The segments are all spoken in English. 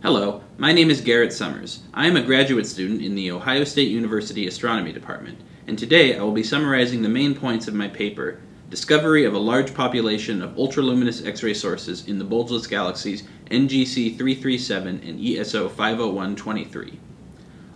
Hello, my name is Garrett Summers. I am a graduate student in the Ohio State University Astronomy Department, and today I will be summarizing the main points of my paper, Discovery of a Large Population of Ultraluminous X-ray Sources in the Bulge-less Galaxies NGC 337 and ESO 50123.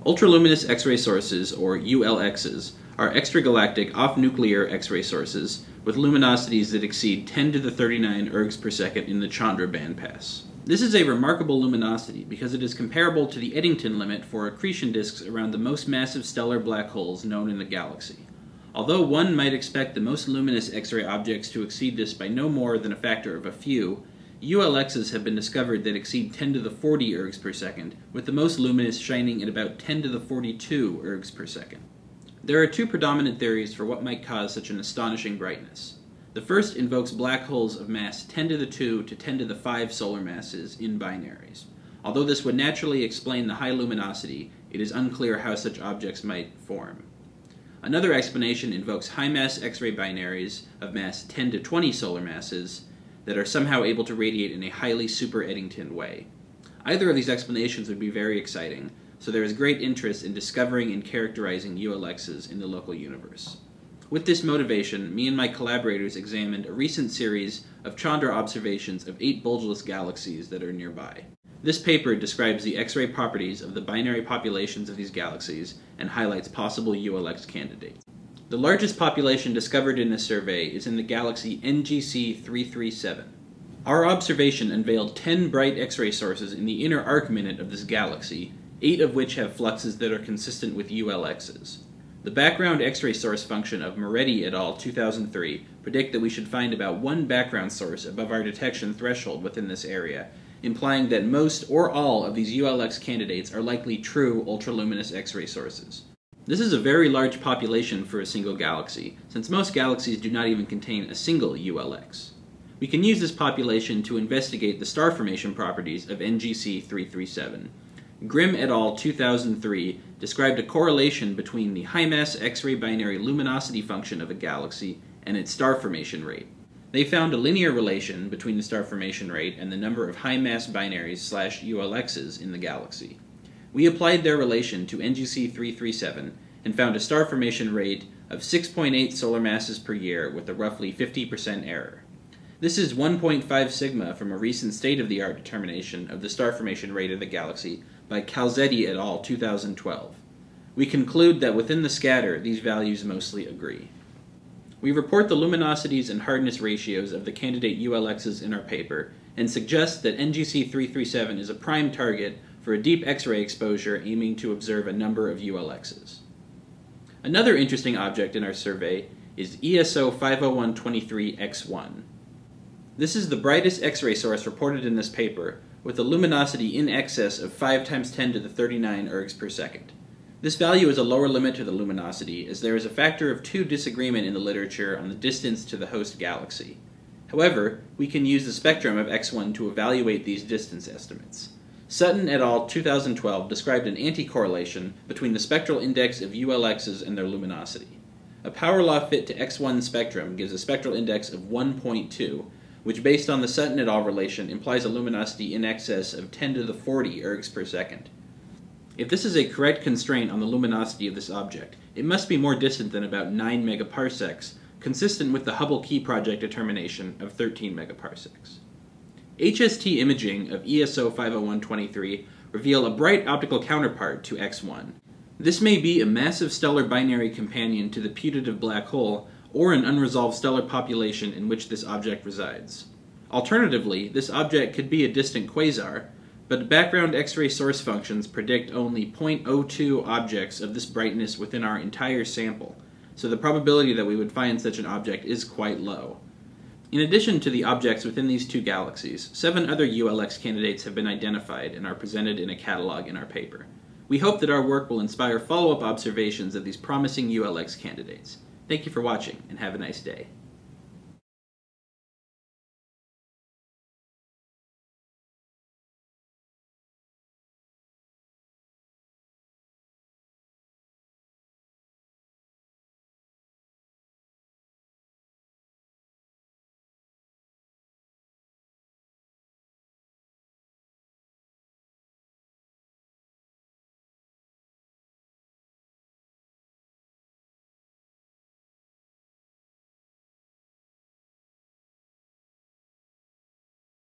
Ultraluminous X-ray sources, or ULXs, are extragalactic off-nuclear X-ray sources with luminosities that exceed 10 to the 39 ergs per second in the Chandra bandpass. This is a remarkable luminosity because it is comparable to the Eddington limit for accretion disks around the most massive stellar black holes known in the galaxy. Although one might expect the most luminous X-ray objects to exceed this by no more than a factor of a few, ULXs have been discovered that exceed 10 to the 40 ergs per second, with the most luminous shining at about 10 to the 42 ergs per second. There are two predominant theories for what might cause such an astonishing brightness. The first invokes black holes of mass 10 to the 2 to 10 to the 5 solar masses in binaries. Although this would naturally explain the high luminosity, it is unclear how such objects might form. Another explanation invokes high-mass X-ray binaries of mass 10 to 20 solar masses that are somehow able to radiate in a highly super-Eddington way. Either of these explanations would be very exciting, so there is great interest in discovering and characterizing ULXs in the local universe. With this motivation, me and my collaborators examined a recent series of Chandra observations of 8 bulgeless galaxies that are nearby. This paper describes the X-ray properties of the binary populations of these galaxies and highlights possible ULX candidates. The largest population discovered in this survey is in the galaxy NGC 337. Our observation unveiled 10 bright X-ray sources in the inner arc minute of this galaxy, 8 of which have fluxes that are consistent with ULXs. The background X-ray source function of Moretti et al. 2003 predict that we should find about one background source above our detection threshold within this area, implying that most or all of these ULX candidates are likely true ultraluminous X-ray sources. This is a very large population for a single galaxy, since most galaxies do not even contain a single ULX. We can use this population to investigate the star formation properties of NGC 337. Grimm et al. 2003 described a correlation between the high-mass X-ray binary luminosity function of a galaxy and its star formation rate. They found a linear relation between the star formation rate and the number of high-mass binaries / ULXs in the galaxy. We applied their relation to NGC 337 and found a star formation rate of 6.8 solar masses per year with a roughly 50% error. This is 1.5 sigma from a recent state-of-the-art determination of the star formation rate of the galaxy by Calzetti et al. 2012. We conclude that within the scatter, these values mostly agree. We report the luminosities and hardness ratios of the candidate ULXs in our paper, and suggest that NGC 337 is a prime target for a deep X-ray exposure aiming to observe a number of ULXs. Another interesting object in our survey is ESO 50123X1. This is the brightest X-ray source reported in this paper, with a luminosity in excess of 5 × 10 to the 39 ergs per second. This value is a lower limit to the luminosity, as there is a factor of 2 disagreement in the literature on the distance to the host galaxy. However, we can use the spectrum of X1 to evaluate these distance estimates. Sutton et al. 2012 described an anti-correlation between the spectral index of ULXs and their luminosity. A power law fit to X1 spectrum gives a spectral index of 1.2, which based on the Sutton et al. Relation implies a luminosity in excess of 10 to the 40 ergs per second. If this is a correct constraint on the luminosity of this object, it must be more distant than about 9 megaparsecs, consistent with the Hubble Key Project determination of 13 megaparsecs. HST imaging of ESO 50123 reveal a bright optical counterpart to X1. This may be a massive stellar binary companion to the putative black hole, or an unresolved stellar population in which this object resides. Alternatively, this object could be a distant quasar, but background X-ray source functions predict only 0.02 objects of this brightness within our entire sample, so the probability that we would find such an object is quite low. In addition to the objects within these two galaxies, 7 other ULX candidates have been identified and are presented in a catalog in our paper. We hope that our work will inspire follow-up observations of these promising ULX candidates. Thank you for watching, and have a nice day.